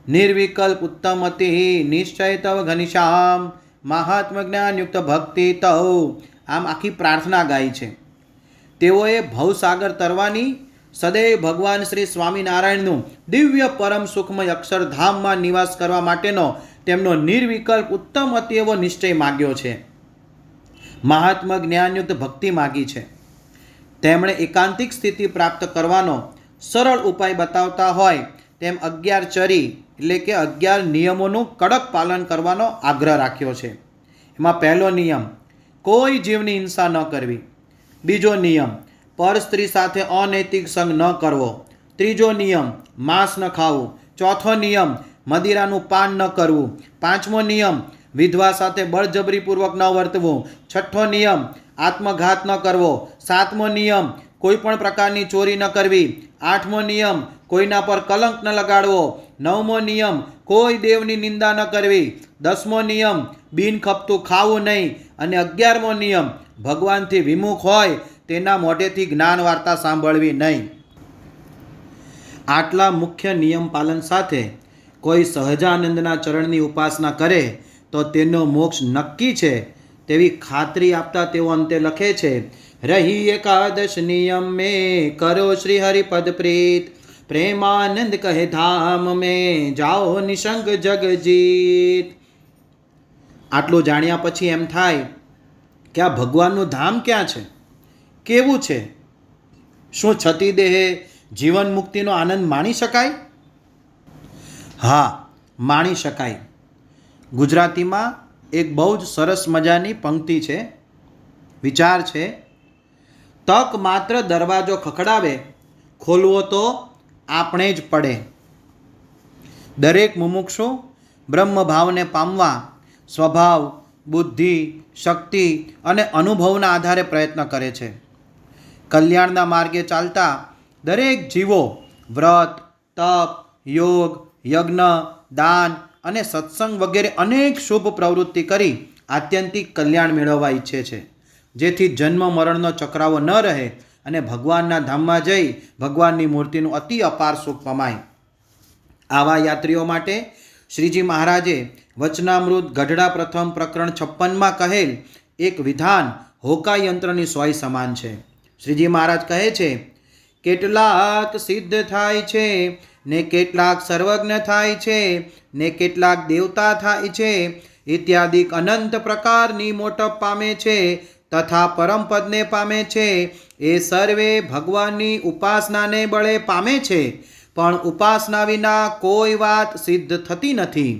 નિર્વિકલ્પ ઉત્તમતિ નિશ્ચય તવ ઘનિશ્યામ, મહાત્મ જ્ઞાનયુક્ત ભક્તિ તવ. આમ આખી પ્રાર્થના ગાઈ છે. તેઓએ ભવસાગર તરવાની સદૈવ ભગવાન શ્રી સ્વામિનારાયણનું દિવ્ય પરમ સુખમય અક્ષરધામમાં નિવાસ કરવા માટેનો તેમનો નિર્વિકલ્પ ઉત્તમ અતિ એવો નિશ્ચય માગ્યો છે. મહાત્મ જ્ઞાનયુક્ત ભક્તિ માગી છે. તેમણે એકાંતિક સ્થિતિ પ્રાપ્ત કરવાનો સરળ ઉપાય બતાવતા હોય તેમ 11 ચરી એટલે કે 11 નિયમોનું કડક પાલન કરવાનો આગ્રહ રાખ્યો છે. એમાં પહેલો નિયમ, કોઈ જીવની હિંસા ન કરવી. બીજો નિયમ, પર સ્ત્રી સાથે અનૈતિક સંગ ન કરવો. ત્રીજો નિયમ, માંસ ન ખાવું. ચોથો નિયમ, મદિરાનું પાન ન કરવું. પાંચમો નિયમ, વિધવા સાથે બળજબરીપૂર્વક ન વર્તવું. છઠ્ઠો નિયમ, આત્મઘાત ન કરવો. સાતમો નિયમ, કોઈ પણ પ્રકારની ચોરી ન કરવી. આઠમો નિયમ, કોઈના પર કલંક ન લગાડવો. નવમો નિયમ, કોઈ દેવની નિંદા ન કરવી. 10મો નિયમ, બિન ખપતું ખાવું નહીં. અને 11મો નિયમ, ભગવાનથી વિમુખ હોય તેના મોઢેથી જ્ઞાન વાર્તા સાંભળવી નહીં. આટલા મુખ્ય નિયમ પાલન સાથે કોઈ સહજાનંદના ચરણની ઉપાસના કરે તો તેનો મોક્ષ નક્કી છે તેવી ખાતરી આપતા તેઓ અંતે લખે છે, રહી એકાદશ નિયમ મેં કરો શ્રી હરિપદ પ્રીત, પ્રેમાનંદ કહે ધામ મેં જાઓ નિશંક જગજીત. આટલું જાણ્યા પછી એમ થાય કે આ ભગવાનનું ધામ ક્યાં છે, કેવું છે? શું છતી દેહે જીવન મુક્તિનો આનંદ માણી શકાય? હા, માણી શકાય. ગુજરાતીમાં એક બહુ જ સરસ મજાની પંક્તિ છે, વિચાર છે: તક માત્ર દરવાજો ખખડાવે, ખોલવો તો આપણે જ પડે. દરેક મુમુક્ષુ બ્રહ્મભાવને પામવા સ્વભાવ, બુદ્ધિ, શક્તિ અને અનુભવના આધારે પ્રયત્ન કરે છે. કલ્યાણના માર્ગે ચાલતા દરેક જીવો વ્રત, તપ, યોગ, યજ્ઞ, દાન અને સત્સંગ વગેરે અનેક શુભ પ્રવૃત્તિ કરી આત્યંતિક કલ્યાણ મેળવવા ઈચ્છે છે, જેથી જન્મ મરણનો ચક્રાવો ન રહે અને ભગવાનના ધામમાં જઈ ભગવાનની મૂર્તિનું અતિ અપાર સુખ પમાય. આવા યાત્રીઓ માટે શ્રીજી મહારાજે વચનામૃત ગઢડા પ્રથમ પ્રકરણ 56માં કહેલ એક વિધાન હોકા યંત્રની સોય સમાન છે. શ્રીજી મહારાજ કહે છે, કેટલાક સિદ્ધ થાય છે ને કેટલાક સર્વજ્ઞ થાય છે ને કેટલાક દેવતા થાય છે ઇત્યાદિ અનંત પ્રકારની મોટપ પામે છે તથા પરમપદને પામે છે. એ સર્વે ભગવાનની ઉપાસનાને બળે પામે છે, પણ ઉપાસના વિના કોઈ વાત સિદ્ધ થતી નથી.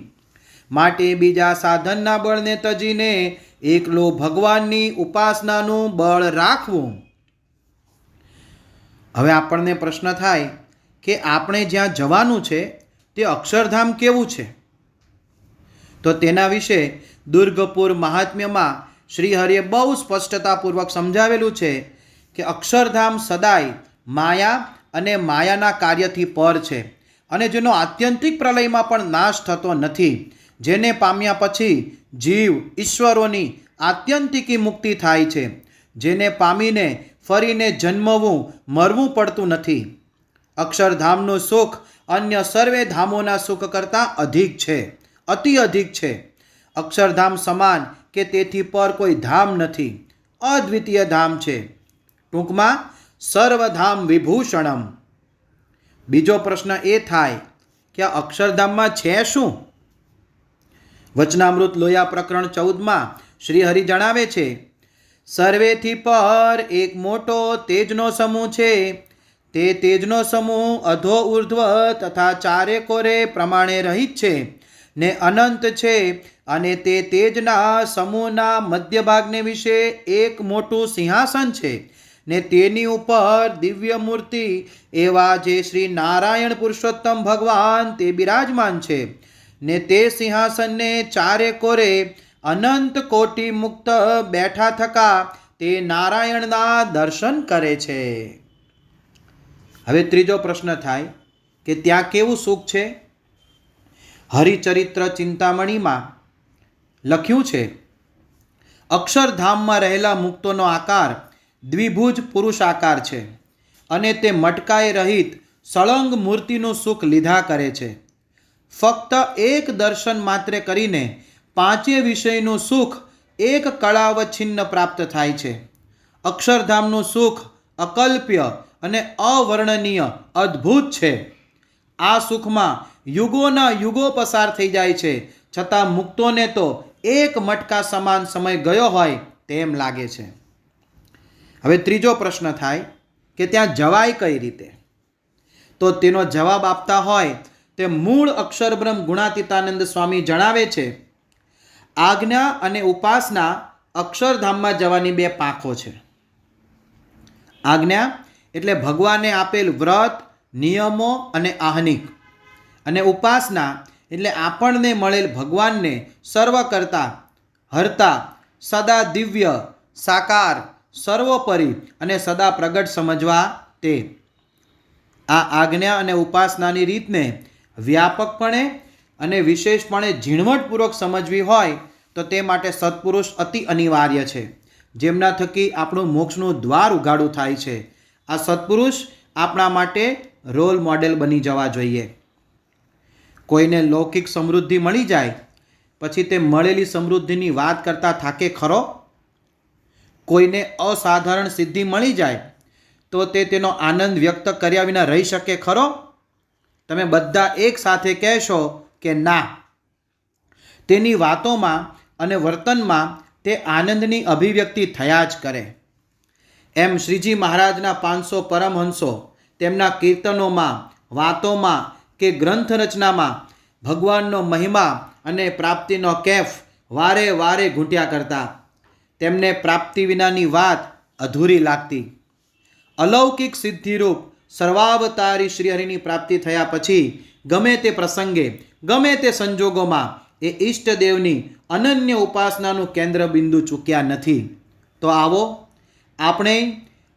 માટે બીજા સાધનના બળને તજીને એકલો ભગવાનની ઉપાસનાનું બળ રાખવું. હવે આપણને પ્રશ્ન થાય કે આપણે જ્યાં જવાનું છે તે અક્ષરધામ કેવું છે? તો તેના વિશે દુર્ગપુર મહાત્મ્યમાં શ્રીહરિએ બહુ સ્પષ્ટતાપૂર્વક સમજાવેલું છે કે અક્ષરધામ સદાય માયા અને માયાના કાર્યથી પર છે અને જેનો આત્યંતિક પ્રલયમાં પણ નાશ થતો નથી, જેને પામ્યા પછી જીવ ઈશ્વરોની આત્યંતિકી મુક્તિ થાય છે, જેને પામીને ફરીને જન્મવું મરવું પડતું નથી. અક્ષરધામનું સુખ અન્ય સર્વે ધામોના સુખ કરતાં અધિક છે, અતિ અધિક છે. અક્ષરધામ સમાન કે તેથી પર કોઈ ધામ નથી, અદ્વિતીય ધામ છે. ટૂંકમાં સર્વધામ વિભૂષણમ. બીજો પ્રશ્ન એ થાય કે આ અક્ષરધામમાં છે શું? વચનામૃત લોયા પ્રકરણ 14માં શ્રીહરિ જણાવે છે, સર્વેથી પર એક મોટો તેજનો સમૂહ છે. તે તેજનો સમૂહ અધો ઉર્ધ્વ તથા ચારે કોરે પ્રમાણે રહિત છે ને અનંત છે, અને તે તેજના સમૂહના મધ્ય ભાગને વિશે એક મોટું સિંહાસન છે ને તેની ઉપર દિવ્ય મૂર્તિ એવા જે શ્રી નારાયણ પુરુષોત્તમ ભગવાન તે બિરાજમાન છે ને તે સિંહાસનને ચારે કોરે અનંત કોટી મુક્ત બેઠા થકા તે નારાયણના દર્શન કરે છે. હવે ત્રીજો પ્રશ્ન થાય કે ત્યાં કેવું સુખ છે? હરિચરિત્ર ચિંતામણીમાં લખ્યું છે, અક્ષરધામમાં રહેલા મુક્તોનો આકાર દ્વિભુજ પુરુષ આકાર છે અને તે મટકાએ રહિત સળંગ મૂર્તિનું સુખ લીધા કરે છે. ફક્ત એક દર્શન માત્રે કરીને પાંચે વિષયનું સુખ એક કળાવચ્છિન્ન પ્રાપ્ત થાય છે. અક્ષરધામનું સુખ અકલ્પ્ય અને અવર્ણનીય અદ્ભુત છે. આ સુખમાં યુગોના યુગો પસાર થઈ જાય છે, છતાં મુક્તોને તો એક મટકા સમાન સમય ગયો હોય તેમ લાગે છે. હવે ત્રીજો પ્રશ્ન થાય કે ત્યાં જવાય કઈ રીતે? તો તેનો જવાબ આપતા હોય તે મૂળ અક્ષરબ્રહ્મ ગુણાતીતાનંદ સ્વામી જણાવે છે, આજ્ઞા અને ઉપાસના અક્ષરધામમાં જવાની બે પાંખો છે. આજ્ઞા એટલે ભગવાને આપેલ વ્રત, નિયમો અને આહ્નિક, અને ઉપાસના એટલે આપણને મળેલ ભગવાનને સર્વ કરતા, હરતા, સદા દિવ્ય, સાકાર, સર્વોપરી અને સદા પ્રગટ સમજવા તે. આ આજ્ઞા અને ઉપાસનાની રીતને વ્યાપકપણે અને વિશેષપણે ઝીણવટપૂર્વક સમજવી હોય તો તે માટે સત્પુરુષ અતિ અનિવાર્ય છે, જેમના થકી આપણું મોક્ષનું દ્વાર ઉઘાડું થાય છે. આ સત્પુરુષ આપણા માટે રોલ મોડેલ બની જવા જોઈએ. કોઈને લૌકિક સમૃદ્ધિ મળી જાય પછી તે મળેલી સમૃદ્ધિની વાત કરતા થાકે ખરો? કોઈને અસાધારણ સિદ્ધિ મળી જાય તો તે તેનો આનંદ વ્યક્ત કર્યા વિના રહી શકે ખરો? તમે બધા એક સાથે કહેશો કે ના, તેની વાતોમાં અને વર્તનમાં તે આનંદની અભિવ્યક્તિ થયા જ કરે. એમ શ્રીજી મહારાજના 500 પરમહંસો તેમના કીર્તનોમાં, વાતોમાં કે ગ્રંથ રચનામાં ભગવાનનો મહિમા અને પ્રાપ્તિનો કેફ વારે વારે ઘૂંટ્યા કરતા. તેમને પ્રાપ્તિ વિનાની વાત અધૂરી લાગતી. અલૌકિક સિદ્ધિરૂપ સર્વાવતારી શ્રીહરિની પ્રાપ્તિ થયા પછી ગમે તે પ્રસંગે, ગમે તે સંજોગોમાં એ ઈષ્ટદેવની અનન્ય ઉપાસનાનું કેન્દ્ર બિંદુ ચૂક્યા નથી. તો આવો આપણે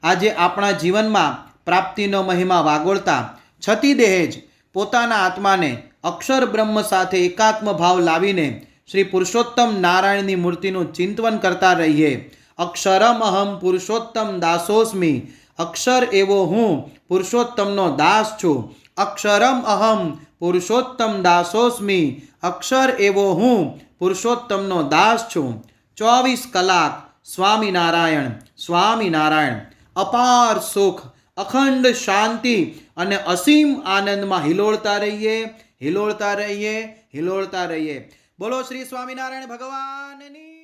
આજે આપણા જીવનમાં પ્રાપ્તિનો મહિમા વાગોળતા છતીદેહ જ પોતાના આત્માને અક્ષર બ્રહ્મ સાથે એકાત્મ ભાવ લાવીને શ્રી પુરુષોત્તમ નારાયણની મૂર્તિનું ચિંતન કરતા રહીએ. અક્ષરમ અહમ પુરુષોત્તમ દાસોસ્મિ, અક્ષર એવો હું પુરુષોત્તમનો દાસ છું. અક્ષરમ અહમ પુરુષોત્તમ દાસોસ્મિ, અક્ષર એવો હું પુરુષોત્તમનો દાસ છું. 24 કલાક સ્વામિનારાયણ સ્વામિનારાયણ. અપાર સુખ, અખંડ શાંતિ અને અસીમ આનંદમાં હિલોળતા રહીએ, હિલોળતા રહીએ, હિલોળતા રહીએ. બોલો શ્રી સ્વામિનારાયણ ભગવાનની.